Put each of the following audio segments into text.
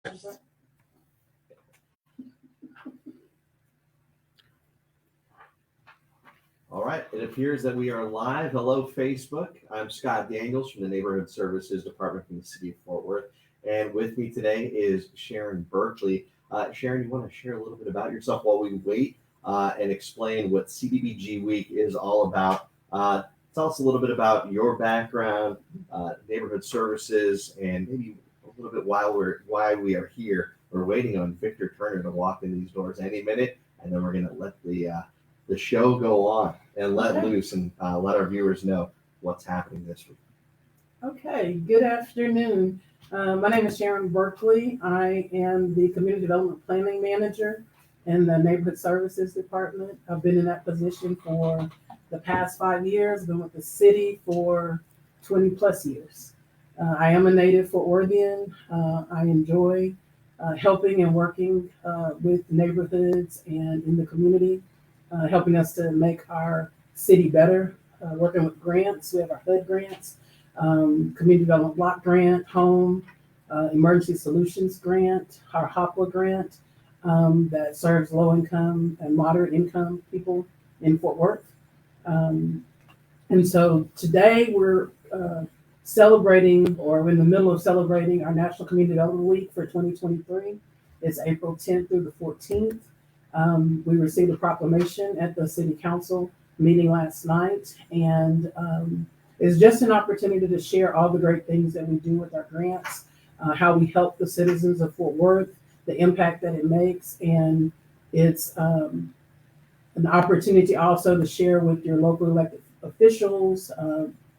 All right, it appears that we are live. Hello, Facebook. I'm Scott Daniels from the Neighborhood Services Department from the City of Fort Worth. And with me today is Sharon Berkeley. Sharon, you want to share a little bit about yourself while we wait and explain what CDBG Week is all about? Tell us a little bit about your background, neighborhood services, and maybe a little bit why we are here. We're waiting on Victor Turner to walk in these doors any minute, and then we're going to let the show go on and let loose and let our viewers know what's happening this week. Okay, good afternoon. My name is Sharon Berkeley. I am the Community Development Planning Manager in the Neighborhood Services Department. I've been in that position for the past 5 years, been with the city for 20 plus years. I am a native Fort Worthian. I enjoy helping and working with neighborhoods and in the community, helping us to make our city better, working with grants. We have our HUD grants, Community Development Block Grant, Home, Emergency Solutions Grant, our HOPWA grant that serves low income and moderate income people in Fort Worth. And so today we're celebrating, or we're in the middle of celebrating, our National Community Development Week for 2023. It's April 10th through the 14th. We received a proclamation at the City Council meeting last night, and it's just an opportunity to share all the great things that we do with our grants, how we help the citizens of Fort Worth, the impact that it makes, and it's an opportunity also to share with your local elected officials,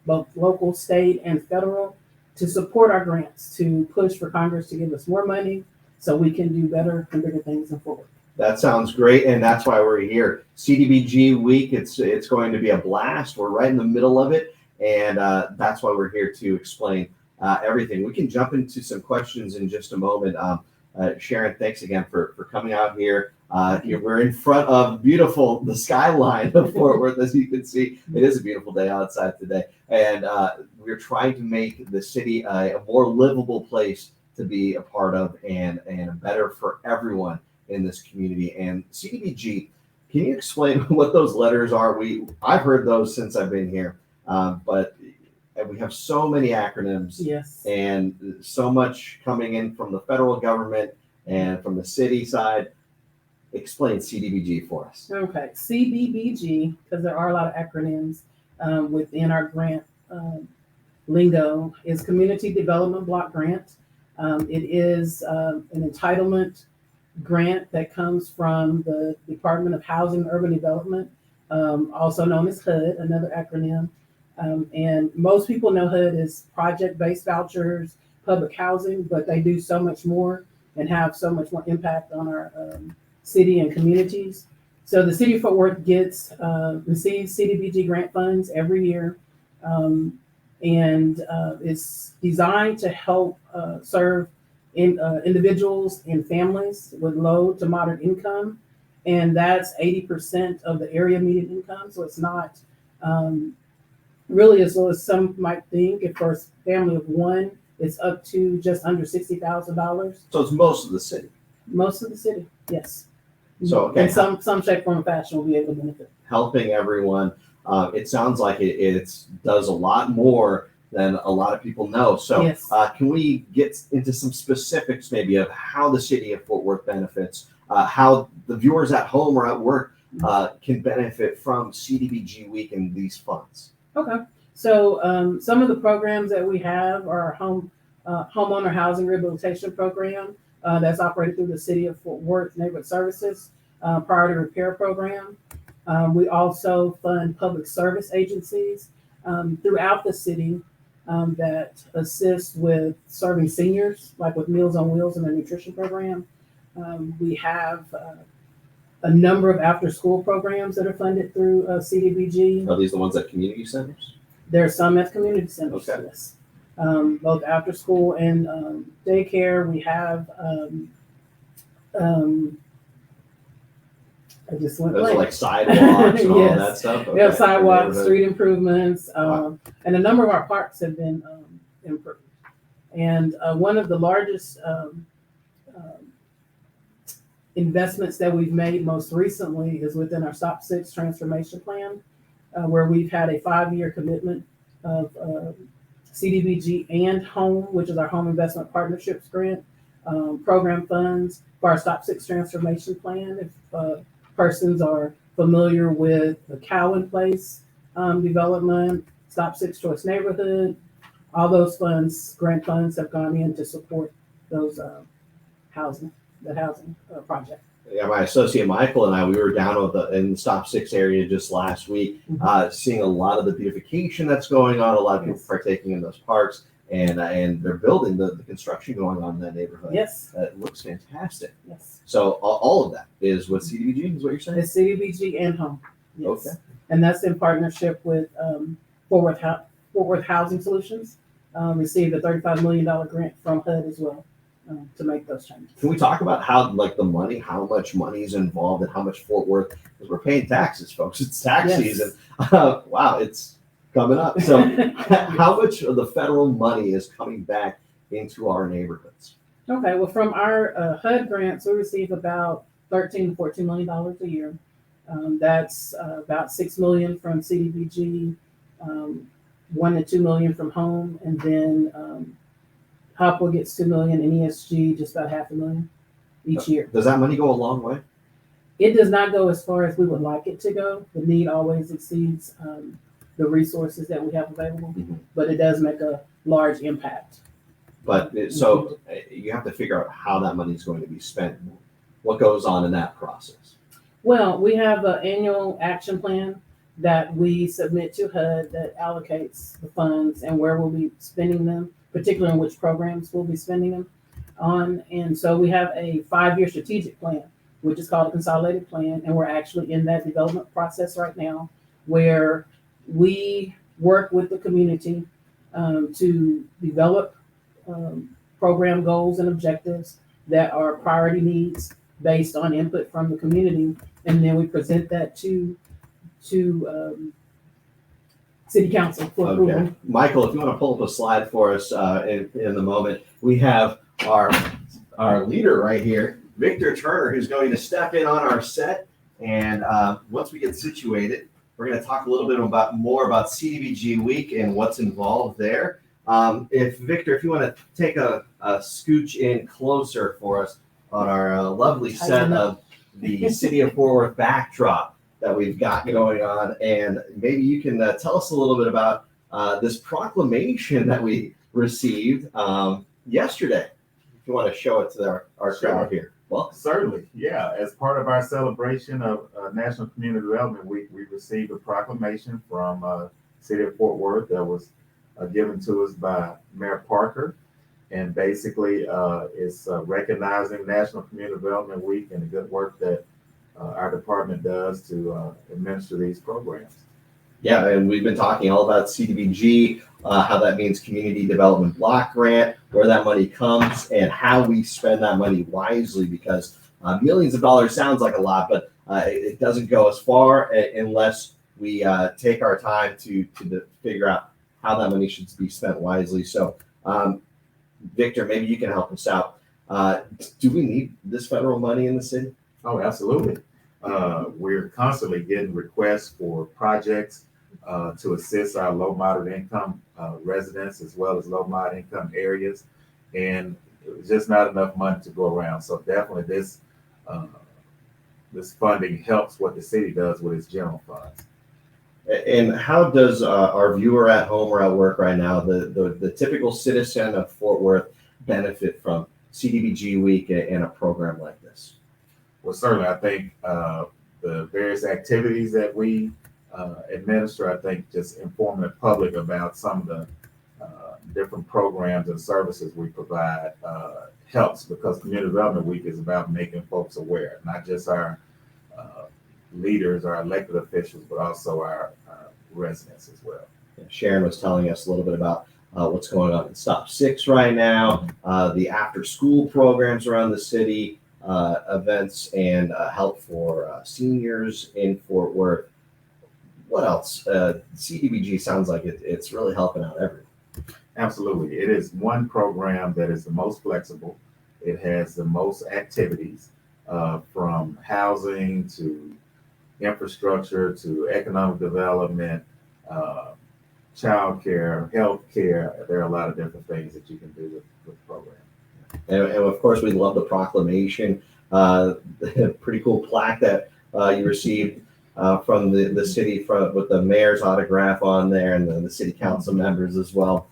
both local, state, and federal, to support our grants, to push for Congress to give us more money so we can do better and bigger things in Fort Worth. That sounds great, and that's why we're here. CDBG Week, it's going to be a blast. We're right in the middle of it, and that's why we're here to explain everything. We can jump into some questions in just a moment. Sharon, thanks again for coming out here. We're in front of the skyline of Fort Worth, as you can see. It is a beautiful day outside today, and we're trying to make the city a more livable place to be a part of and better for everyone in this community. And CDBG, can you explain what those letters are? I've heard those since I've been here, but we have so many acronyms, yes, and so much coming in from the federal government and from the city side. Explain CDBG for us. Okay, CDBG, because there are a lot of acronyms within our grant lingo, is Community Development Block Grant. It is an entitlement grant that comes from the Department of Housing and Urban Development, also known as HUD, another acronym. And most people know HUD is project-based vouchers, public housing, but they do so much more and have so much more impact on our city and communities. So the city of Fort Worth receives CDBG grant funds every year, and it's designed to help serve individuals and families with low to moderate income, and that's 80% of the area median income. So it's not really as low as some might think. If for a family of one, it's up to just under $60,000. So it's most of the city. Most of the city, yes. So okay, in some shape, form, or fashion will be able to benefit. Helping everyone. It sounds like it does a lot more than a lot of people know. So Yes. Can we get into some specifics maybe of how the city of Fort Worth benefits, how the viewers at home or at work can benefit from CDBG Week and these funds? Okay. So some of the programs that we have are homeowner housing rehabilitation program that's operated through the City of Fort Worth Neighborhood Services Priority Repair Program. We also fund public service agencies throughout the city that assist with serving seniors, like with Meals on Wheels and their nutrition program. We have a number of after-school programs that are funded through CDBG. Are these the ones at community centers? There are some at community centers, Okay. yes. Both after school and daycare. We have, I just went Those are blank. like sidewalks and all Yes. that stuff? We have Okay. sidewalks, street improvements, Wow. and a number of our parks have been improved. And one of the largest investments that we've made most recently is within our Stop Six transformation plan, where we've had a 5-year commitment of CDBG and home, which is our home investment partnerships grant, program funds for our Stop Six transformation plan. If persons are familiar with the Cowan Place development, Stop Six Choice Neighborhood, all those funds, grant funds, have gone in to support those housing project. Yeah, my associate Michael and I, we were down in the Stop Six area just last week, seeing a lot of the beautification that's going on, a lot of people partaking in those parks, and they're building the construction going on in that neighborhood. Yes. It looks fantastic. Yes. So all of that is with CDBG, is what you're saying? It's CDBG and home. Yes. Okay. And that's in partnership with Fort Worth Housing Solutions. Received a $35 million grant from HUD as well to make those changes. Can we talk about how much money is involved and how much Fort Worth, because we're paying taxes, folks. It's tax season. Wow, it's coming up. So how much of the federal money is coming back into our neighborhoods? Okay, well, from our HUD grants, we receive about $13 to $14 million a year. That's about $6 million from CDBG, $1 to $2 million from home, and then Hopwell gets $2 million, and ESG just about $500,000 each year. Does that money go a long way? It does not go as far as we would like it to go. The need always exceeds the resources that we have available, but it does make a large impact. But so you have to figure out how that money is going to be spent. What goes on in that process? Well, we have an annual action plan that we submit to HUD that allocates the funds and where we'll be spending them, particularly in which programs we'll be spending them on. And so we have a 5-year strategic plan, which is called a consolidated plan. And we're actually in that development process right now, where we work with the community to develop program goals and objectives that are priority needs based on input from the community. And then we present that to City Council for approval. Michael, if you want to pull up a slide for us in the moment, we have our leader right here, Victor Turner, who's going to step in on our set. And once we get situated, we're going to talk a little bit more about CDBG Week and what's involved there. Victor, if you want to take a scooch in closer for us on our lovely set of the City of Fort Worth backdrop that we've got going on, and maybe you can tell us a little bit about this proclamation that we received yesterday. If you want to show it to our crowd here. Well, certainly, yeah. As part of our celebration of National Community Development Week, we received a proclamation from City of Fort Worth that was given to us by Mayor Parker, and basically it's recognizing National Community Development Week and the good work that our department does to administer these programs. Yeah, and we've been talking all about CDBG, how that means Community Development Block Grant, where that money comes, and how we spend that money wisely, because millions of dollars sounds like a lot, but it doesn't go as far unless we take our time to figure out how that money should be spent wisely. So, Victor, maybe you can help us out. Do we need this federal money in the city? Oh, absolutely. We're constantly getting requests for projects to assist our low moderate income residents as well as low moderate income areas, and it was just not enough money to go around. So definitely this funding helps what the city does with its general funds. And how does our viewer at home or at work right now, the typical citizen of Fort Worth, benefit from CDBG Week and a program like this? Well, certainly, I think the various activities that we administer, I think just informing the public about some of the different programs and services we provide helps, because Community Development Week is about making folks aware, not just our leaders, our elected officials, but also our residents as well. Sharon was telling us a little bit about what's going on in Stop Six right now, the after school programs around the city, events and help for seniors in Fort Worth. What else? CDBG sounds like it's really helping out everyone. Absolutely. It is one program that is the most flexible. It has the most activities. from housing to infrastructure to economic development, childcare, healthcare. There are a lot of different things that you can do with the program. And of course, we love the proclamation, the pretty cool plaque that you received from the city with the mayor's autograph on there and the city council members as well.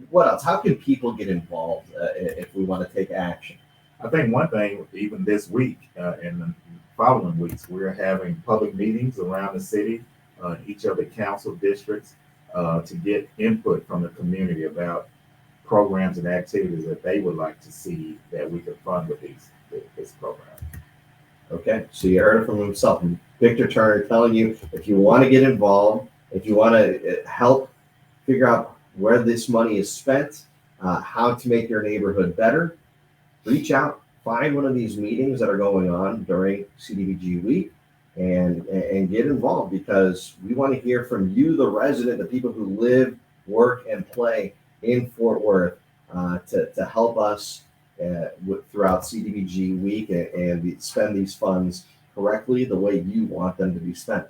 What else? How can people get involved if we want to take action? I think one thing, even this week and the following weeks, we're having public meetings around the city, each of the council districts, to get input from the community about programs and activities that they would like to see that we could fund with this program. Okay, so you heard it from himself, Victor Turner, telling you if you want to get involved, if you want to help figure out where this money is spent, how to make your neighborhood better, reach out, find one of these meetings that are going on during CDBG week and get involved, because we want to hear from you, the resident, the people who live, work, and play in Fort Worth, to help us throughout CDBG week and spend these funds correctly the way you want them to be spent.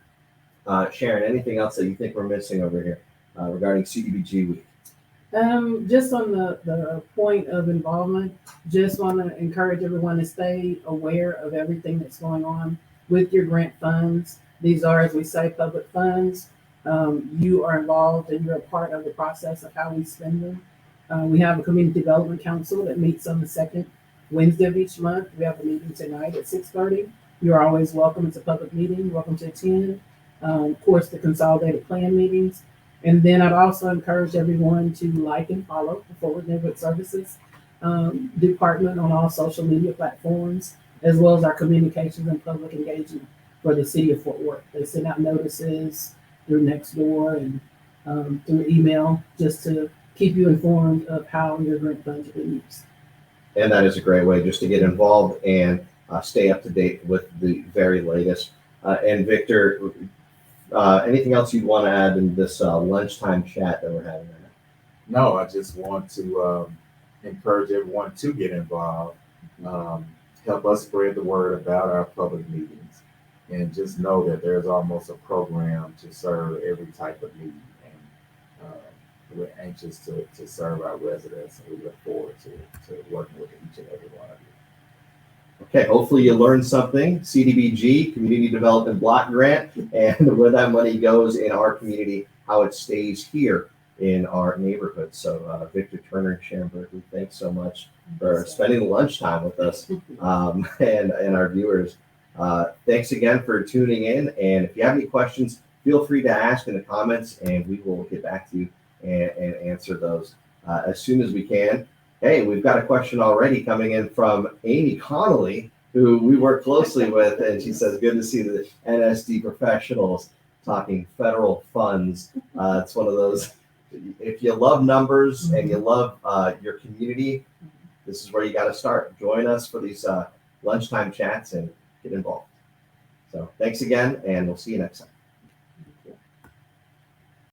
Sharon, anything else that you think we're missing over here regarding CDBG week? Just on the point of involvement, just want to encourage everyone to stay aware of everything that's going on with your grant funds. These are, as we say, public funds. You are involved and you're a part of the process of how we spend them. We have a community development council that meets on the second Wednesday of each month. We have a meeting tonight at 6:30. You're always welcome. It's a public meeting. You're welcome to attend. Of course, the consolidated plan meetings. And then I'd also encourage everyone to like and follow the Fort Worth Neighborhood Services Department on all social media platforms, as well as our communications and public engagement for the city of Fort Worth. They send out notices through Nextdoor and through email just to keep you informed of how your grant funds are being used. And that is a great way just to get involved and stay up to date with the very latest. And Victor, anything else you'd want to add in this lunchtime chat that we're having right now? No, I just want to encourage everyone to get involved, help us spread the word about our public meetings, and just know that there's almost a program to serve every type of need. And we're anxious to serve our residents, and we look forward to working with each and every one of you. Okay, hopefully you learned something. CDBG, Community Development Block Grant, and where that money goes in our community, how it stays here in our neighborhood. So Victor Turner, Sharon Berkeley, thanks so much for spending lunchtime with us and our viewers. Thanks again for tuning in. And if you have any questions, feel free to ask in the comments, and we will get back to you and answer those as soon as we can. Hey, we've got a question already coming in from Amy Connolly, who we work closely with, and she says, good to see the NSD professionals talking federal funds. It's one of those, if you love numbers and you love your community, this is where you got to start. Join us for these lunchtime chats and get involved. So thanks again, and we'll see you next time.